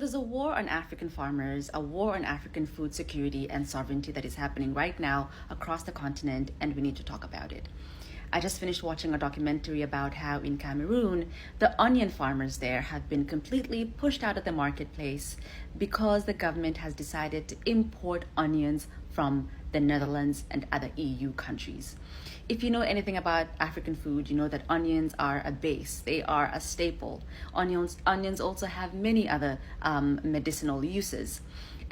There's a war on African farmers, a war on African food security and sovereignty that is happening right now across the continent, and we need to talk about it. I just finished watching a documentary about how in Cameroon, the onion farmers there have been completely pushed out of the marketplace because the government has decided to import onions from the Netherlands and other EU countries. If you know anything about African food, you know that onions are a base. They are a staple. Onions also have many other medicinal uses.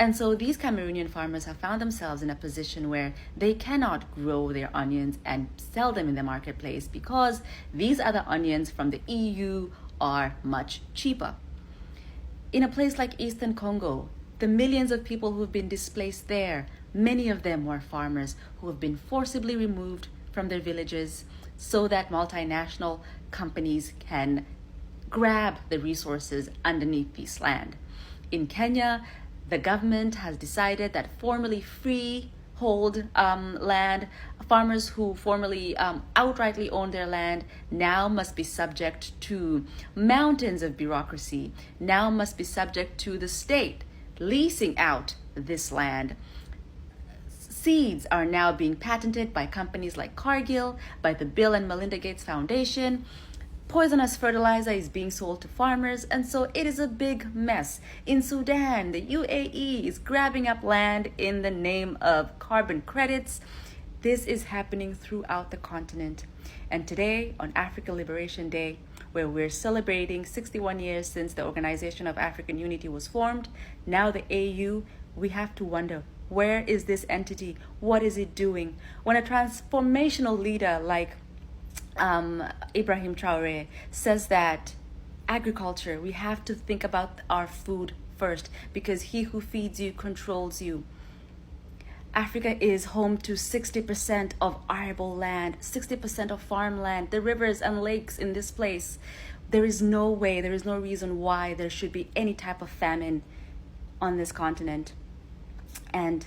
And so these Cameroonian farmers have found themselves in a position where they cannot grow their onions and sell them in the marketplace because these other onions from the EU are much cheaper. In a place like Eastern Congo, the millions of people who have been displaced there, many of them were farmers who have been forcibly removed from their villages so that multinational companies can grab the resources underneath this land. In Kenya, the government has decided that formerly freehold land, farmers who formerly outrightly owned their land now must be subject to mountains of bureaucracy, now must be subject to the state leasing out this land. Seeds are now being patented by companies like Cargill, by the Bill and Melinda Gates Foundation. Poisonous fertilizer is being sold to farmers, and so it is a big mess. In Sudan, the UAE is grabbing up land in the name of carbon credits. This is happening throughout the continent. And today, on African Liberation Day, where we're celebrating 61 years since the Organization of African Unity was formed, now the AU, we have to wonder, where is this entity? What is it doing? When a transformational leader like Ibrahim Traore says that agriculture, we have to think about our food first because he who feeds you controls you. Africa is home to 60% of arable land, 60% of farmland, the rivers and lakes in this place. There is no way, there is no reason why there should be any type of famine on this continent. And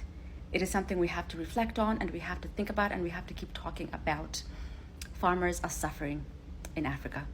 it is something we have to reflect on and we have to think about and we have to keep talking about. Farmers are suffering in Africa.